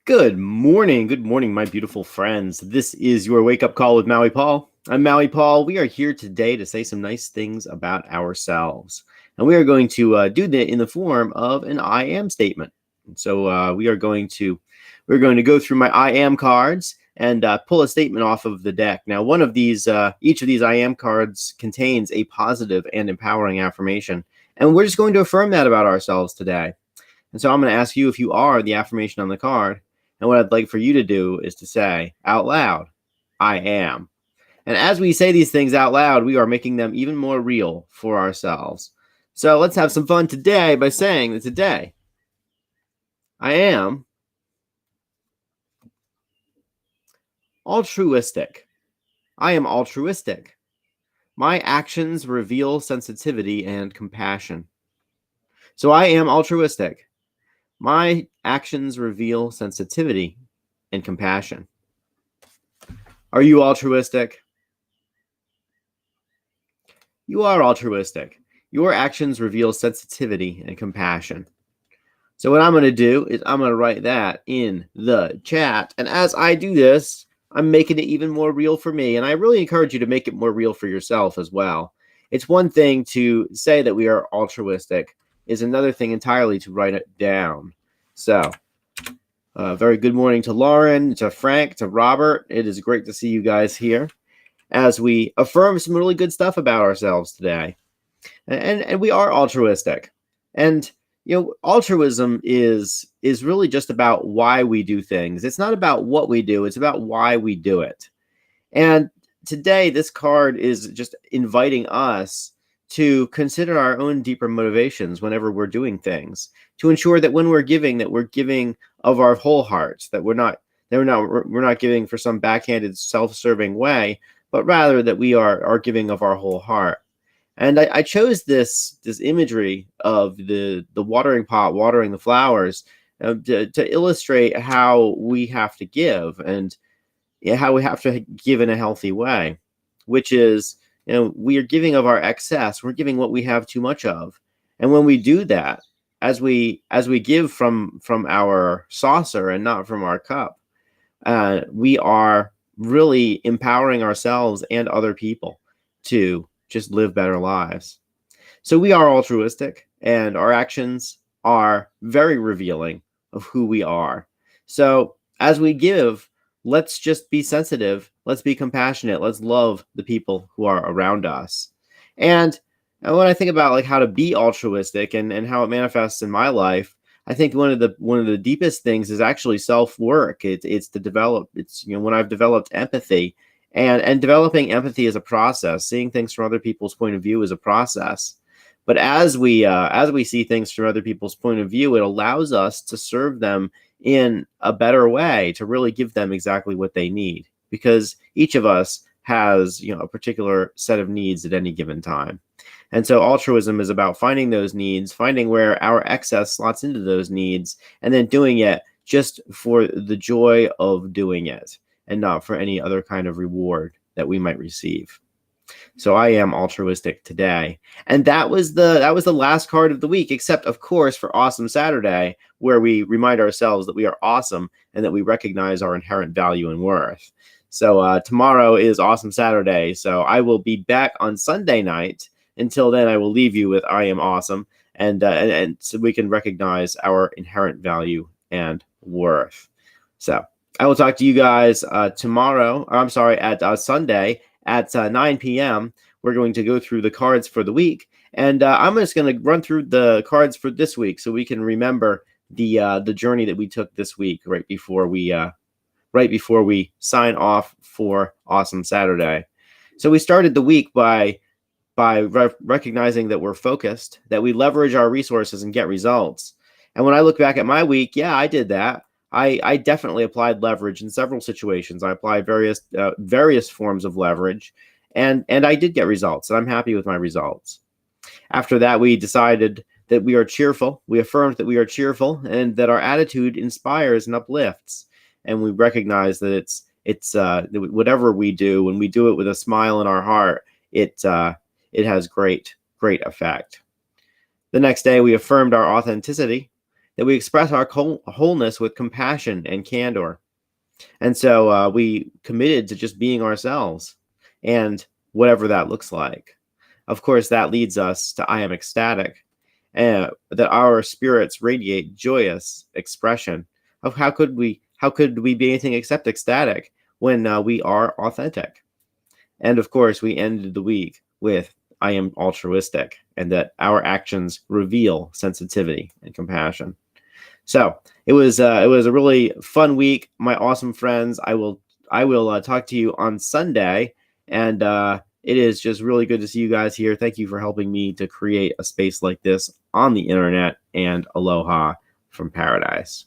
Good morning, my beautiful friends. This is your wake up call with Maui Paul. I'm Maui Paul. We are here today to say some nice things about ourselves, and we are going to do that in the form of an I am statement. And so we're going to go through my I am cards and pull a statement off of the deck. Now, each of these I am cards contains a positive and empowering affirmation, and we're just going to affirm that about ourselves today. And so I'm going to ask you if you are the affirmation on the card. And what I'd like for you to do is to say out loud, I am. And as we say these things out loud, we are making them even more real for ourselves. So let's have some fun today by saying that today, I am altruistic. I am altruistic. My actions reveal sensitivity and compassion. So I am altruistic. My actions reveal sensitivity and compassion. Are you altruistic? You are altruistic. Your actions reveal sensitivity and compassion. So what I'm going to do is I'm going to write that in the chat. And as I do this, I'm making it even more real for me. And I really encourage you to make it more real for yourself as well. It's one thing to say that we are altruistic. Is another thing entirely to write it down. So very good morning to Lauren, to Frank, to Robert. It is great to see you guys here as we affirm some really good stuff about ourselves today. And we are altruistic. And altruism is really just about why we do things. It's not about what we do, it's about why we do it. And today this card is just inviting us to consider our own deeper motivations whenever we're doing things, to ensure that when we're giving of our whole hearts, that we're not giving for some backhanded self-serving way, but rather that we are giving of our whole heart. And I chose this imagery of the watering pot watering the flowers to illustrate how we have to give and how we have to give in a healthy way, which is, we are giving of our excess. We're giving what we have too much of. And when we do that, as we give from our saucer and not from our cup, we are really empowering ourselves and other people to just live better lives. So we are altruistic, and our actions are very revealing of who we are. So as we give, let's just be sensitive. Let's be compassionate. Let's love the people who are around us. And when I think about like how to be altruistic and how it manifests in my life, I think one of the deepest things is actually self-work. It's when I've developed empathy, and developing empathy is a process. Seeing things from other people's point of view is a process. But as we see things from other people's point of view, it allows us to serve them in a better way, to really give them exactly what they need, because each of us has a particular set of needs at any given time. And so altruism is about finding those needs, finding where our excess slots into those needs, and then doing it just for the joy of doing it and not for any other kind of reward that we might receive. So I am altruistic today. And that was the last card of the week, except of course for Awesome Saturday, where we remind ourselves that we are awesome and that we recognize our inherent value and worth. So tomorrow is Awesome Saturday. So I will be back on Sunday night. Until then, I will leave you with I am awesome, and so we can recognize our inherent value and worth. So I will talk to you guys tomorrow. Or I'm sorry, at Sunday at 9 p.m. We're going to go through the cards for the week, and I'm just going to run through the cards for this week so we can remember the journey that we took this week right before we sign off for Awesome Saturday. So we started the week by recognizing that we're focused, that we leverage our resources and get results. And when I look back at my week, yeah, I did that. I definitely applied leverage in several situations. I applied various forms of leverage, and I did get results, and I'm happy with my results. After that, we decided that we are cheerful. We affirmed that we are cheerful and that our attitude inspires and uplifts. And we recognize that it's whatever we do, when we do it with a smile in our heart, it has great effect. The next day, we affirmed our authenticity, that we express our wholeness with compassion and candor. And so we committed to just being ourselves, and whatever that looks like. Of course, that leads us to I am ecstatic, that our spirits radiate joyous expression of how could we be anything except ecstatic when we are authentic. And of course, we ended the week with I am altruistic, and that our actions reveal sensitivity and compassion. So it was a really fun week, my awesome friends. I will talk to you on Sunday, and it is just really good to see you guys here. Thank you for helping me to create a space like this on the internet, and aloha from paradise.